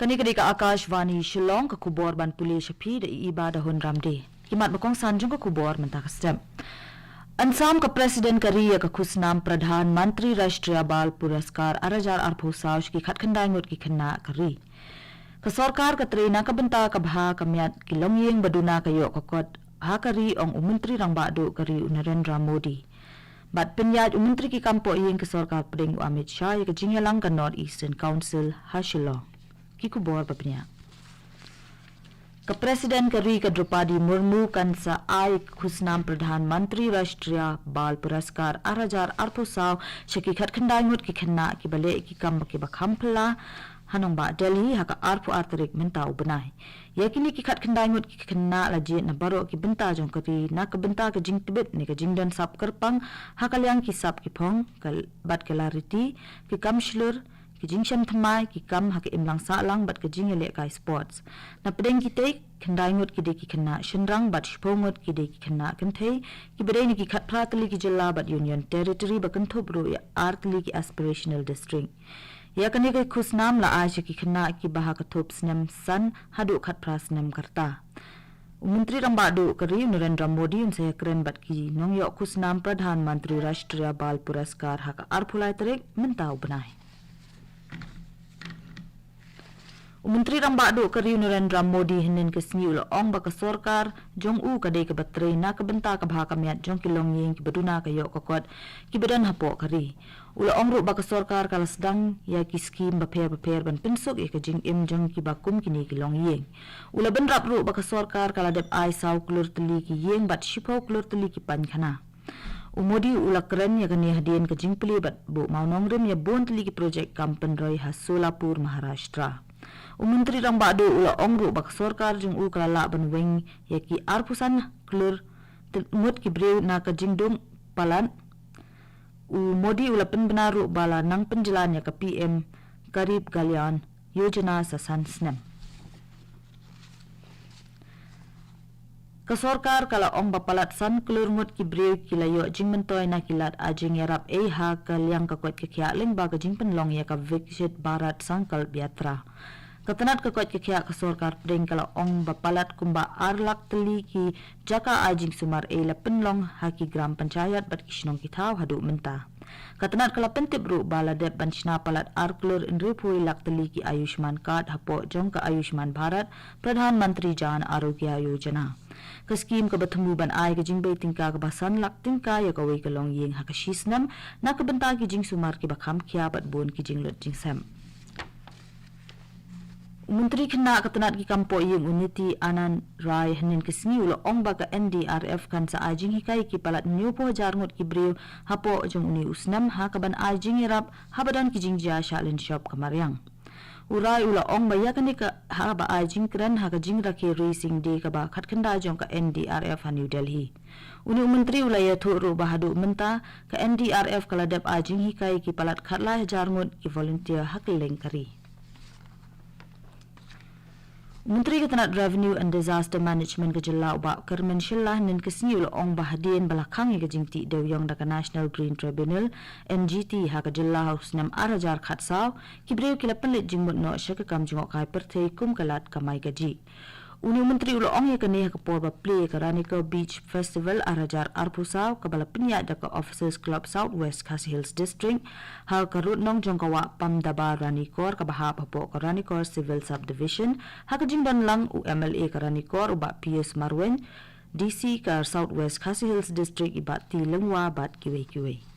Kani ka Akashvani Shillong ka kubor ban puli shapi da iba da hun ramde. Kimat bakong sanjung ka kubor mentah kastem. Ansam ka Presiden Kariya ka khusnam Pradhan Mantri Rashtriya Bal Puraskar Arajar Arphusaw ki khatkhandai ngot ki khanna kari. Ka sarkar ka trena ka benta ka bha ka myat ki longyeng baduna ka yo ka kot ha kari ong umuntri rang bado kari Narendra Modi. Bat penyat umuntri ki kampo yeng ka sarkar pring Amit Shah ka jingyalang ka North Eastern Council ha Shillong. Kikubor papnya. Ka Presiden Kari ka Draupadi Murmu kan sa ay khusnam Pradhan Mantri Rashtriya Bal Puraskar Arajar Arphusaw shaki khatkhandai ngut ki khanna ki bale ki kam ki bakhampla hanong ba Delhi haka arpu artarik menta ubenai. Yakini ki khatkhandai ngut ki khanna laje na baro ki benta jong kari na ka benta ka jing tibet ni ka jingdan sap kerpang hakalyang ki sap ki phong kal bat kalariti ki kam shlur ki jingsham thamai ki kam hak imlang sa lang bat ka jingele kai sports na pedeng ki te khandai ngut ki de ki khanna shinrang bat shpongot ki de ki khanna kanthe ki bedai ni ki khat pratli ki jilla bat union territory bakan thobro ya artli ki aspirational district ya kani kai khusnam la aje ki khanna ki baha ka thop snam san hadu khat prasnam karta Menteri Rambadu Kari Narendra Modi unsaya keren bat ki nong yo khusnam Pradhan Mantri Rashtriya Bal Puraskar haka arphulai tarik mentau benai Menteri Rambadu Kari Narendra Modi hinin kesni ula ong baka sorkar jong u kadai ke baterai na ke benta ke baha kamiat jong kilong yeng ki beduna ke yok kokot ki bedan hapo kari ula ong ru baka sorkar kala sedang ya ki skim baper ban pinsuk ya ke jing im jong ki bakum kini kilong yeng ula benrap ru baka sorkar kala dep ai saw klur teli ki yeng bat shipau klur teli ki pan khana Umodi ula keren ya kani hadien ke jing peli bat bu mau nongrim ya bon teli ki projek kampen roi has Solapur Maharashtra Menteri Rambadu ula ongru bak sorkar jung u kalala banweng yaki arpusan klur ngut ki breu na ka jingdung palan Modi ula penbenaru bala nang penjelan ya ka PM Garib Kalyan Yojana sasan snem Ka sorkar kala ong bapalat san klur ngut ki breu ki layo jing mentoy na kilat ajing yarap ha kalyang ka kwat kya ling ba ka jing penlong ya ka Viksit Bharat Sankalp Yatra Katanat kakot kaya ka sorkar pring kala ong bapalat kumba arlak teli ki jaka ajing sumar la penlong haki gram panchayat bat kisnong kitaw hadu menta. Katanat kala pentip ru bala dep banchna palat arklur inripui lak teli ki Ayushman card hapo jong ka Ayushman Bharat Pradhan Mantri Jan Arogya Yojana. Ka skim ka bathamu ban ay ka jingbay tingka ka basan lak tingka ya ka way kalong yeng haka shisnam na ka benta ki jing sumar ki bakham kya bat bon ki jing lut jing sem. Menteri kena katanat ki kampo yung uniti Anand Rai hanin kesni ulo ong baka NDRF kan sa ajing hikai ki palat nyupo jarngot ki breu hapo jong uni usnam ha kaban ajing irap habadan ki jingja shalin shop kamaryang Urai ula ong bayakan ni ka ha ba ajing kren ha ka jingra ki racing day ka ba khatkanda jong ka NDRF ha New Delhi Uni menteri ula ya thuru bahadu menta ka NDRF kala dep ajing hikai ki palat khatla jarngot ki volunteer hakleng kari Menteri Ketenat Revenue and Disaster Management ke Jilla Ubak Kermen Shillah nin kesni ula ong bahadien balakang ke jingti dewyong daka National Green Tribunal NGT ha ke Jilla Husnam Arajar Khatsaw kibreu kilapan lit jingmut no syaka kam jingok kai pertei kum kalat kamai gaji Uni Menteri ula ong ya kene ha ke porba play ke Raniko Beach Festival Arajar Arphusaw kabala penyak daka Officers Club Southwest Khasi Hills District hal karut nong jongkawa pam dabar Ranikor kabahap hapo ke Ranikor Civil Subdivision ha ke jingdan lang UMLA ke Ranikor ubak Pius Marwen DC ke Southwest Khasi Hills District ibat ti lengwa bat kiwe-kiwe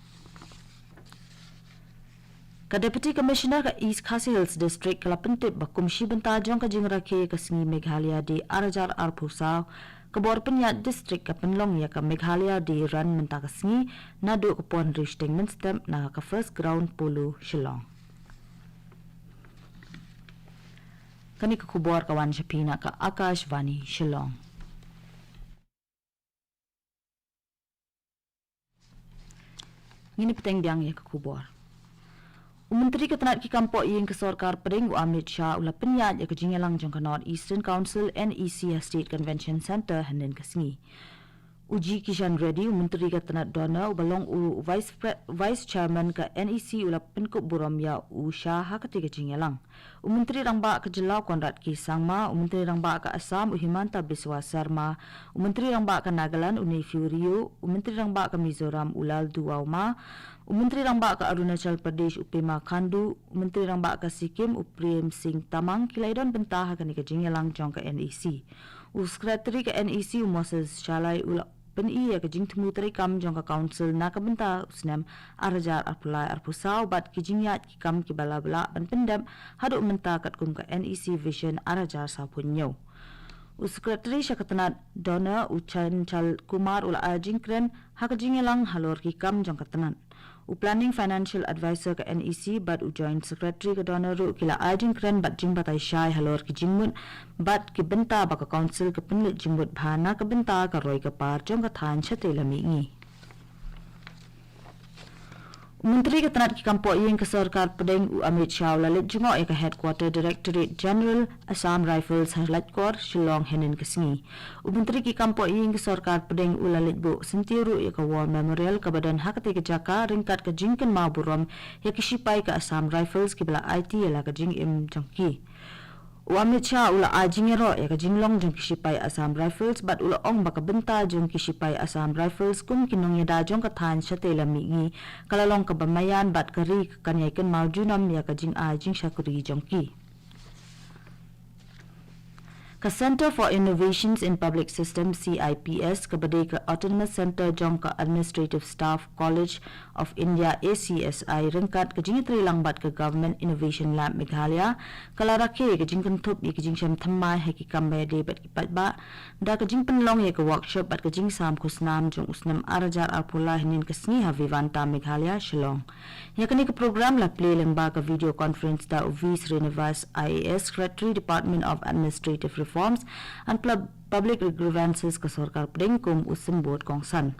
Ka Deputy Commissioner ka East Khasi Hills District kala pentip bakum shibenta jong ka jingra ke ka singi Meghalaya di Arajar Arphusaw ka bor penyat district ka penlong ya ka Meghalaya di ran menta ka singi nadu ka pon rishting minstem na ka first ground pulu Shillong Kani ka kubor kawan Shapina ka Akashvani Shillong Ngini peteng biang ya ka kubor Menteri Ketenat ki kampo yeng ke sorkar pering Amit Shah ula penyat ya ke jingelang jong ke North Eastern Council NEC State Convention Center hanin kesni. Uji Kishan Reddy, Menteri Ketenat Dona, ubalong Vice Chairman ke NEC ulap penkuk buram ya usaha ketika jingelang. Menteri Rangba ke Jelau Konrad Kisangma, Menteri Rangba ke Assam Uhimanta Biswa Sarma, Menteri Rangba ke Nagaland Unifiu Rio, Menteri Rangba ke Mizoram Ulal Duauma, Menteri Rangba ke Arunachal Pradesh Upema Khandu, Menteri Rangba ke Sikkim Uprem Singh Tamang kilaidon bentah ke jingelang jong ke NEC. Sekretari ke NEC Moses Shalai ulap Peniya ke jing temu terikam jong ke council na kebenta usnam arajar arpulai arpusau bat ki jingyat ki kam ki bala-bala ban pendam haduk menta kat kum ke NEC vision arajar sapunyo. Sekretari Syakatanat Dona Uchan Chal Kumar ula ajing kren hak jingelang halor ki kam jong ke tenan. Planning Financial Advisor ke NEC bat Joint Secretary ke Dona Ru kila ajing kren bat jing batai syai halor ki jingmut bat ki benta baka council ke penlit jingmut bhana ke benta ke roi ke par jong ke than chate lamingi. Menteri Ketenat ki Kampok Ying ke Sarkar Pedeng Amit Shah lalit jengok ke Headquarter Directorate General Assam Rifles Harlatkor Shillong Henin Kesengi. Menteri ki Kampok Ying ke Sarkar Pedeng lalit bu sentiru ke War Memorial ke Badan Hak ke Jaka ringkat ke jingken maburom ya ke sipai ke Assam Rifles ki bela IT ya ke jing im jangki. Amit Shah ula ajingero ya ke jinglong jong kisipai Assam Rifles bat ula ong baka benta jong kisipai Assam Rifles kum kinong yada jong kathan syatela mingi kalalong ke bamayan bat keri kanyaikan maujunam ya ke jing ajing syakuri jongki. Ke Center for Innovations in Public Systems CIPS ke Badai ke Autonomous Center jong ke Administrative Staff College of India ACSI ringkat ke jing trilang bat ke Government Innovation Lab Meghalaya kalarake ke jing kentup ya ke jing syam thamai haki kambe de bat ki patba da ke jing penlong ya ke workshop bat ke jing sam kusnam jong usnam arajar arpula hinin ke sni Havivanta Meghalaya Shillong. Ya kini ke program la play lengba ke video conference da UV Srinivas IAS Secretary Department of Administrative Reforms and Public Grievances ke Sarkar Pedeng kum usembot kongsan.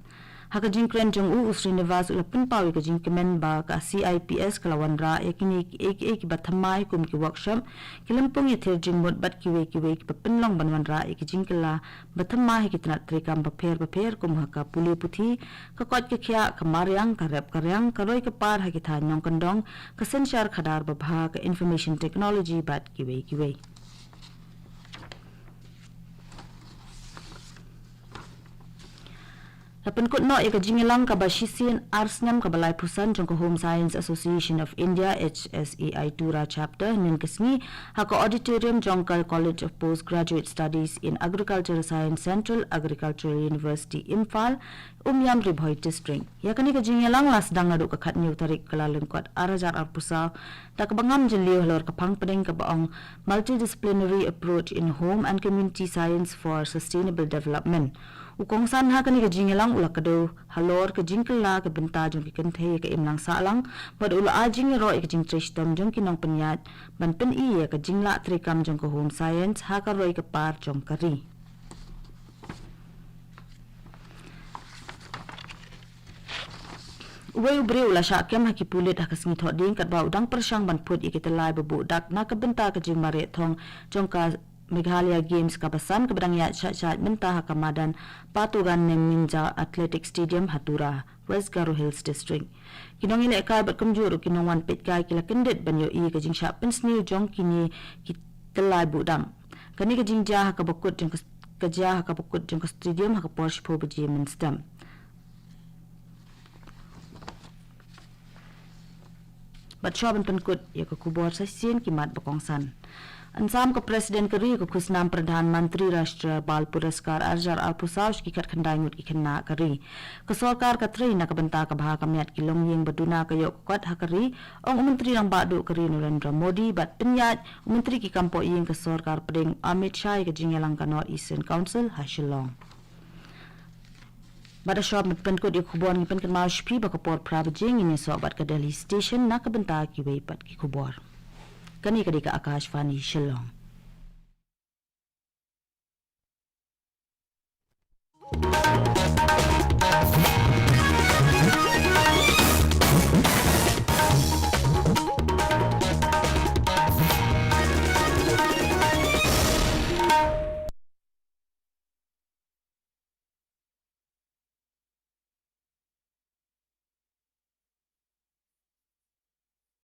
Hak jing kren jong Srinivas ulapin pawi ke jing kemen ba ka CIPS kelawan ra yakini ki bathamai kum ki workshop kilempung ye ther jing mot bat kiwe ki penlong banwan ra ki jing kela bathamai ki tnat trikam baper kum haka puli puthi ka kot ke khya kamaryang karep karyang karoi ke par ha ki thanyong kandong ka senshar khadar babha ka information technology bat kiwe. Lapan kut no eka jingelang ka Bashisian Arsnam ka Balai Pusan jong ka Home Science Association of India HSAI Tura chapter nin kesni haka auditorium jong ka College of Postgraduate Studies in Agricultural Science Central Agricultural University Imphal Umyam Ribhoi District. Yakani ka jingelang las dang nadu ka khat new tarik kalalung kot arajar arpusa tak bangam jeliu halor ka phang pedeng ka baong multidisciplinary approach in home and community science for sustainable development. Ukongsan ha kani ka jingelang ula kado halor ka jingkela ka benta jong ki kenthe ka imlang salang bad ula ajing ro ka jing trishtam jong kinong penyat ban pen iya ka jingla trikam jong ka home science ha ka roi ka par jong kari. Uwe ubre ula syakem haki pulit haka sengi thot ding kat ba udang persyang ban put ikitelai bebu dak na ka benta ka jing mare thong jong ka Meghalaya Games kapasan keberang ya syat mentah kamadan patugan Ninja Athletic Stadium Hatura West Garo Hills District. Kinong ile kai bat kumjur kinong wan pit kai kila kendet banyo i ka jing syap pensni jong kini kitelai budang. Kani ka jing jah ka bukut jong ka jah ka bukut jong ka stadium haka Porsche po baji menstam. Bat syaban penkut ya ka kubor sasien kimat bakongsan. Ansam ke Presiden Keri ke Kusnam Perdana Menteri Rashtra Bal Puraskar Arjar Alpusaw ki kat khandai ngut ki khenna Keri ke Sarkar ka tri na ka benta ka bha ka miat ki long yeng baduna ka yok kot ha Keri ong Menteri rang ba du Keri Narendra Modi bat penyat Menteri ki Kampok yeng ke Sarkar Pedeng Amit Shah ke jingelang ka North Eastern Council ha Shillong. Bada shop mit pen ko di khubor ni pen kan mal shpi ba ka por pravjing ini so bat ka Delhi station na ka benta ki wei pat ki khubor. Kani kadika Akashvani Shillong.